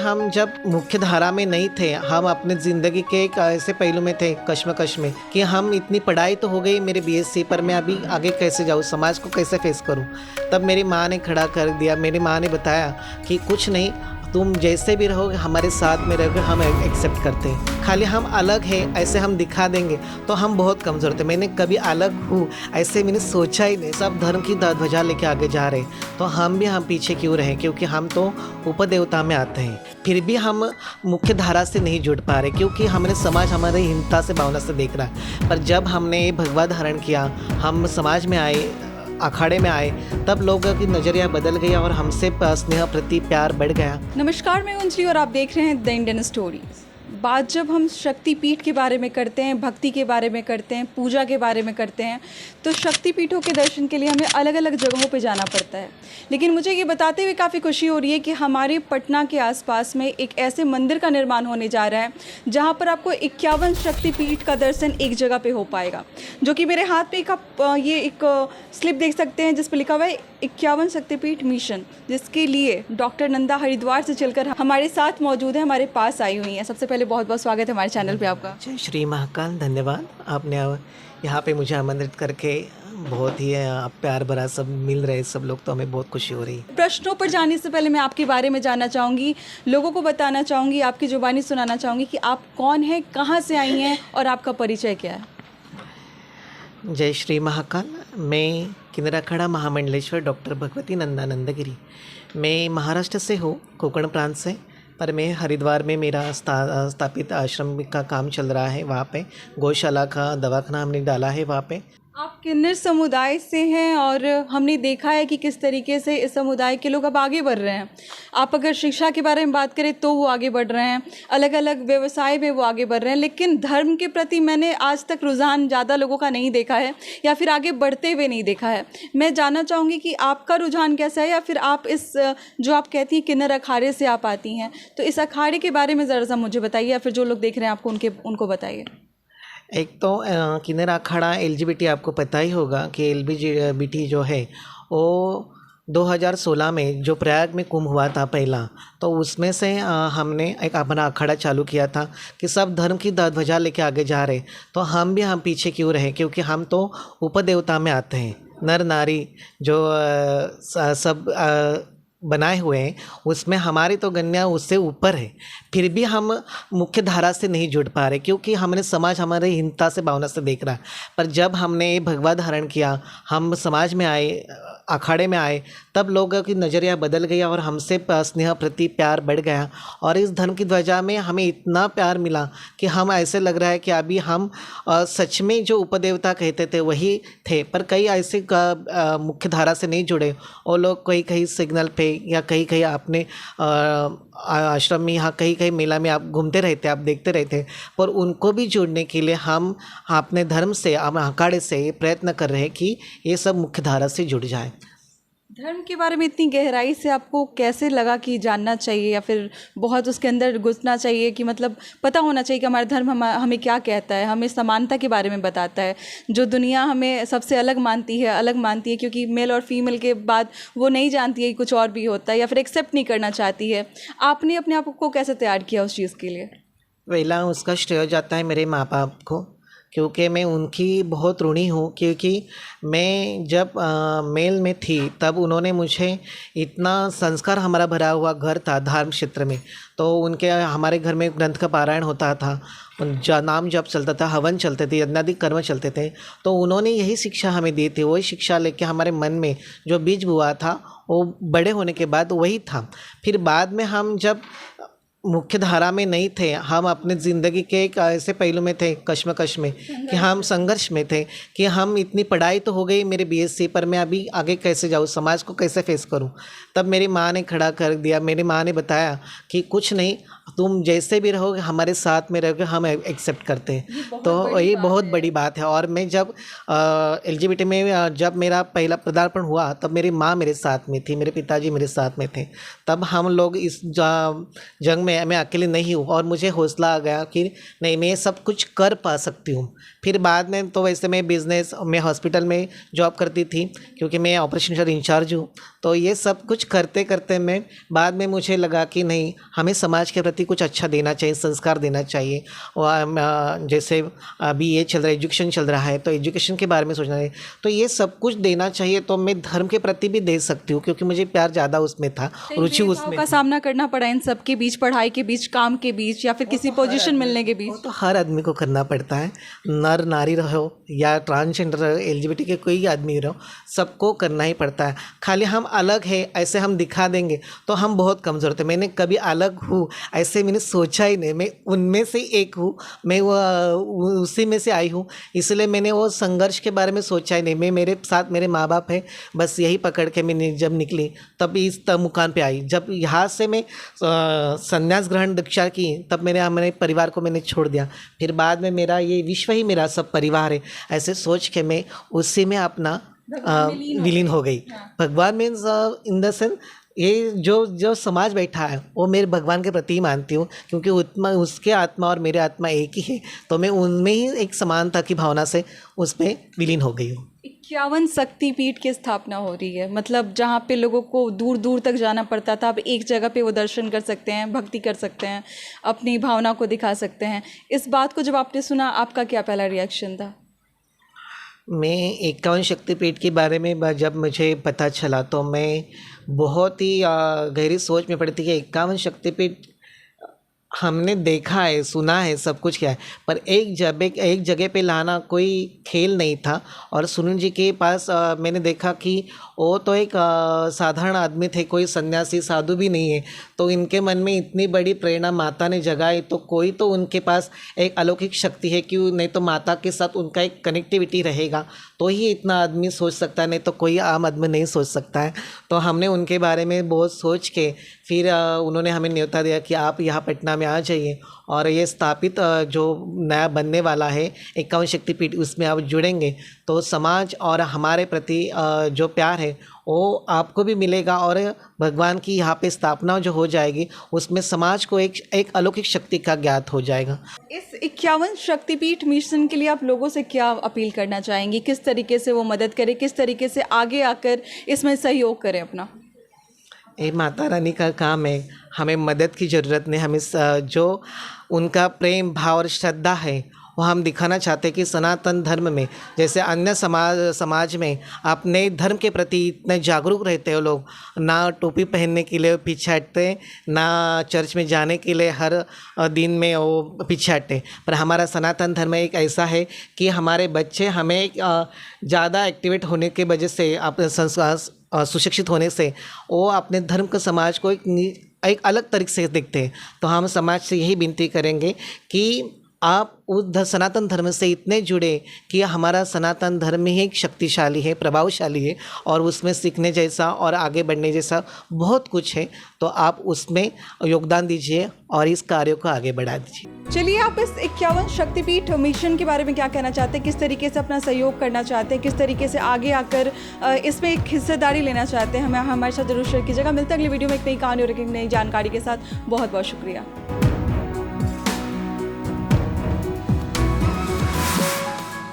हम जब मुख्य धारा में नहीं थे, हम अपने ज़िंदगी के एक ऐसे पहलू में थे कश्मकश में कि हम इतनी पढ़ाई तो हो गई मेरी बीएससी, पर मैं अभी आगे कैसे जाऊँ, समाज को कैसे फेस करूँ। तब मेरी माँ ने खड़ा कर दिया, मेरी माँ ने बताया कि कुछ नहीं, तुम जैसे भी रहोगे हमारे साथ में रहोगे, हम एक्सेप्ट करते हैं। खाली हम अलग हैं ऐसे हम दिखा देंगे तो हम बहुत कमज़ोर थे। मैंने कभी अलग हूँ ऐसे मैंने सोचा ही नहीं। सब धर्म की ध्वजा लेके आगे जा रहे, तो हम पीछे क्यों रहे, क्योंकि हम तो ऊपर देवता में आते हैं। फिर भी हम मुख्य धारा से नहीं जुड़ पा रहे, क्योंकि हमने समाज हमारे हीनता से भावना से देख रहा है। पर जब हमने भगवा धारण किया, हम समाज में आए, अखाड़े में आए, तब लोगों की नज़रिया बदल गया और हमसे स्नेह प्रति प्यार बढ़ गया। नमस्कार, मैं अंजलि और आप देख रहे हैं द इंडियन स्टोरीज। बात जब हम शक्तिपीठ के बारे में करते हैं, भक्ति के बारे में करते हैं, पूजा के बारे में करते हैं, तो शक्तिपीठों के दर्शन के लिए हमें अलग अलग जगहों पे जाना पड़ता है। लेकिन मुझे ये बताते हुए काफ़ी खुशी हो रही है कि हमारे पटना के आसपास में एक ऐसे मंदिर का निर्माण होने जा रहा है जहाँ पर आपको 51 शक्तिपीठ का दर्शन एक जगह पे हो पाएगा। जो कि मेरे हाथ पे ये एक स्लिप देख सकते हैं जिस पर लिखा हुआ है 51 शक्तिपीठ मिशन, जिसके लिए डॉक्टर नंदा हरिद्वार से चलकर हमारे साथ मौजूद है, हमारे पास आई हुई हैं। सबसे पहले बहुत बहुत स्वागत है हमारे चैनल पे आपका। जय श्री महाकाल, धन्यवाद। आपने यहाँ पे मुझे आमंत्रित करके बहुत ही प्यार भरा सब मिल रहे सब लोग, तो हमें बहुत खुशी हो रही है। प्रश्नों पर जाने से पहले मैं आपके बारे में जानना चाहूँगी, लोगों को बताना चाहूँगी, आपकी जुबानी सुनाना चाहूँगी कि आप कौन हैं, कहाँ से आई हैं और आपका परिचय क्या है। जय श्री महाकाल। मैं किनराखड़ा महामंडलेश्वर डॉक्टर भगवती नंदानंदगिरी। मैं महाराष्ट्र से हूँ, कोकण प्रांत से, पर मैं हरिद्वार में मेरा स्थापित आश्रम का काम चल रहा है। वहाँ पे गौशाला का दवाखाना हमने डाला है वहाँ पे। आप किन्नर समुदाय से हैं और हमने देखा है कि किस तरीके से इस समुदाय के लोग अब आगे बढ़ रहे हैं। आप अगर शिक्षा के बारे में बात करें तो वो आगे बढ़ रहे हैं, अलग अलग व्यवसाय में वो आगे बढ़ रहे हैं, लेकिन धर्म के प्रति मैंने आज तक रुझान ज़्यादा लोगों का नहीं देखा है या फिर आगे बढ़ते हुए नहीं देखा है। मैं जानना चाहूँगी कि आपका रुझान कैसा है, या फिर आप इस जो आप कहती हैं किन्नर अखाड़े से आप आती हैं, तो इस अखाड़े के बारे में ज़रा सा मुझे बताइए, या फिर जो लोग देख रहे हैं आपको उनको बताइए। एक तो किन्नर अखाड़ा एलजीबीटी, आपको पता ही होगा कि एलजीबीटी जो है वो 2016 में जो प्रयाग में कुंभ हुआ था पहला, तो उसमें से हमने एक अपना अखाड़ा चालू किया था कि सब धर्म की ध्वजा लेके आगे जा रहे, तो हम पीछे क्यों रहे, क्योंकि हम तो ऊपर देवता में आते हैं। नर नारी जो सब बनाए हुए हैं उसमें हमारी तो गण्या उससे ऊपर है। फिर भी हम मुख्य धारा से नहीं जुड़ पा रहे, क्योंकि हमने समाज हमारे हीनता से भावना से देख रहा है। पर जब हमने भगवा धारण किया, हम समाज में आए, अखाड़े में आए, तब लोगों की नज़रिया बदल गया और हमसे स्नेह प्रति प्यार बढ़ गया। और इस धर्म की ध्वजा में हमें इतना प्यार मिला कि हम ऐसे लग रहा है कि अभी हम सच में जो उपदेवता कहते थे वही थे। पर कई ऐसे मुख्य धारा से नहीं जुड़े, वो लोग कहीं सिग्नल पे या कहीं अपने आश्रम में, यहाँ कहीं मेला में आप घूमते रहते, आप देखते रहते। पर उनको भी जोड़ने के लिए हम अपने धर्म से, अखाड़े से प्रयत्न कर रहे हैं कि ये सब मुख्य धारा से जुड़ जाए। धर्म के बारे में इतनी गहराई से आपको कैसे लगा कि जानना चाहिए, या फिर बहुत उसके अंदर घुसना चाहिए कि मतलब पता होना चाहिए कि हमारा धर्म हमें क्या कहता है, हमें समानता के बारे में बताता है। जो दुनिया हमें सबसे अलग मानती है क्योंकि मेल और फीमेल के बाद वो नहीं जानती है कि कुछ और भी होता है, या फिर एक्सेप्ट नहीं करना चाहती है। आपने अपने आप को कैसे तैयार किया उस चीज़ के लिए? पहला उसका श्रेय जाता है मेरे माँ बाप को, क्योंकि मैं उनकी बहुत ऋणी हूँ। क्योंकि मैं जब मेल में थी तब उन्होंने मुझे इतना संस्कार, हमारा भरा हुआ घर था धर्म क्षेत्र में, तो उनके हमारे घर में ग्रंथ का पारायण होता था, नाम जप चलता था, हवन चलते थे, यज्ञादि कर्म चलते थे। तो उन्होंने यही शिक्षा हमें दी थी। वही शिक्षा लेके हमारे मन में जो बीज बुआ था वो बड़े होने के बाद वही था। फिर बाद में हम जब मुख्य धारा में नहीं थे, हम अपने ज़िंदगी के एक ऐसे पहलू में थे कश्मकश में कि हम संघर्ष में थे कि हम इतनी पढ़ाई तो हो गई मेरी बीएससी, पर मैं अभी आगे कैसे जाऊँ, समाज को कैसे फेस करूँ। तब मेरी माँ ने खड़ा कर दिया, मेरी माँ ने बताया कि कुछ नहीं, तुम जैसे भी रहोगे हमारे साथ में रहोगे, हम एक्सेप्ट करते हैं। तो ये बहुत बड़ी बात है। और मैं जब एलजीबीटी में जब मेरा पहला पदार्पण हुआ तब मेरी माँ मेरे साथ में थी, मेरे पिताजी मेरे साथ में थे। तब हम लोग इस जंग में मैं अकेले नहीं हूँ, और मुझे हौसला आ गया कि नहीं, मैं ये सब कुछ कर पा सकती हूँ। फिर बाद में तो वैसे मैं हॉस्पिटल में जॉब करती थी, क्योंकि मैं ऑपरेशन थिएटर इंचार्ज हूँ। तो ये सब कुछ करते करते मैं बाद में मुझे लगा कि नहीं, हमें समाज के प्रति कुछ अच्छा देना चाहिए, संस्कार देना चाहिए। और जैसे अभी ये चल रहा है, एजुकेशन चल रहा है, तो एजुकेशन के बारे में सोचना है, तो ये सब कुछ देना चाहिए। तो मैं धर्म के प्रति भी दे सकती हूँ, क्योंकि मुझे प्यार ज़्यादा उसमें था, रुचि उसमें का सामना करना पड़ा इन सब के बीच, पढ़ाई के बीच, काम के बीच, या फिर किसी पोजीशन मिलने के बीच? वो तो हर आदमी को करना पड़ता है, नर नारी रहो या ट्रांसजेंडर रहो, LGBT के कोई आदमी रहो, सबको करना ही पड़ता है। खाली हम अलग है ऐसे हम दिखा देंगे तो हम बहुत कमज़ोर थे। मैंने कभी अलग हूँ ऐसे मैंने सोचा ही नहीं, मैं उनमें से एक हूँ, मैं वो उसी में से आई हूँ, इसलिए मैंने वो संघर्ष के बारे में सोचा ही नहीं। मैं, मेरे साथ मेरे माँ बाप है, बस यही पकड़ के मैंने जब निकली तब इस मुकाम पे आई। जब यहाँ से मैं संन्यास ग्रहण दीक्षा की, तब मेरे परिवार को मैंने छोड़ दिया। फिर बाद में मेरा ये विश्व ही मेरा सब परिवार है, ऐसे सोच के मैं उसी में अपना विलीन हो गई। भगवान मीन्स इन द सेंस ये जो समाज बैठा है वो मेरे भगवान के प्रति ही मानती हूँ, क्योंकि उसके आत्मा और मेरे आत्मा एक ही है, तो मैं उनमें ही एक समानता की भावना से उसमें विलीन हो गई हूँ। 51 शक्तिपीठ की स्थापना हो रही है, मतलब जहाँ पे लोगों को दूर दूर तक जाना पड़ता था, अब एक जगह पे वो दर्शन कर सकते हैं, भक्ति कर सकते हैं, अपनी भावना को दिखा सकते हैं। इस बात को जब आपने सुना, आपका क्या पहला रिएक्शन था? मैं 51 शक्तिपीठ के बारे में जब मुझे पता चला तो मैं बहुत ही गहरी सोच में पड़ी थी कि 51 शक्तिपीठ हमने देखा है, सुना है, सब कुछ किया है, पर एक जगह पे लाना कोई खेल नहीं था। और सुनील जी के पास मैंने देखा कि वो तो एक साधारण आदमी थे, कोई सन्यासी साधु भी नहीं है, तो इनके मन में इतनी बड़ी प्रेरणा माता ने जगाई, तो कोई तो उनके पास एक अलौकिक शक्ति है, क्यों नहीं तो माता के साथ उनका एक कनेक्टिविटी रहेगा, तो ही इतना आदमी सोच सकता है, नहीं तो कोई आम आदमी नहीं सोच सकता है। तो हमने उनके बारे में बहुत सोच के फिर उन्होंने हमें न्योता दिया कि आप यहाँ पटना में आ जाइए, और ये स्थापित जो नया बनने वाला है 51 शक्तिपीठ, उसमें आप जुड़ेंगे तो समाज और हमारे प्रति जो प्यार है वो आपको भी मिलेगा, और भगवान की यहाँ पे स्थापना जो हो जाएगी उसमें समाज को एक अलौकिक शक्ति का ज्ञात हो जाएगा। इस 51 शक्तिपीठ मिशन के लिए आप लोगों से क्या अपील करना चाहेंगी? किस तरीके से वो मदद करें, किस तरीके से आगे आकर इसमें सहयोग करें अपना? ये माता रानी का काम है, हमें मदद की ज़रूरत नहीं, हमें जो उनका प्रेम भाव और श्रद्धा है वो हम दिखाना चाहते हैं कि सनातन धर्म में जैसे अन्य समाज में अपने धर्म के प्रति इतने जागरूक रहते हो लोग, ना टोपी पहनने के लिए पीछे हटते, ना चर्च में जाने के लिए हर दिन में वो पीछे हटते, पर हमारा सनातन धर्म एक ऐसा है कि हमारे बच्चे हमें ज़्यादा एक्टिवेट होने के वजह से, अपने संस्कार सुशिक्षित होने से वो अपने धर्म को, समाज को एक अलग तरीके से देखते हैं। तो हम समाज से यही विनती करेंगे कि आप उस सनातन धर्म से इतने जुड़े कि हमारा सनातन धर्म ही एक शक्तिशाली है, प्रभावशाली है, और उसमें सीखने जैसा और आगे बढ़ने जैसा बहुत कुछ है, तो आप उसमें योगदान दीजिए और इस कार्य को आगे बढ़ा दीजिए। चलिए, आप इस 51 शक्तिपीठ मिशन के बारे में क्या कहना चाहते हैं? किस तरीके से अपना सहयोग करना चाहते हैं? किस तरीके से आगे आकर इसमें एक हिस्सेदारी लेना चाहते हैं? हमें हमारे साथ जरूर शेयर कीजिएगा। मिलते हैं अगली वीडियो में एक नई कहानी और एक नई जानकारी के साथ। बहुत बहुत शुक्रिया।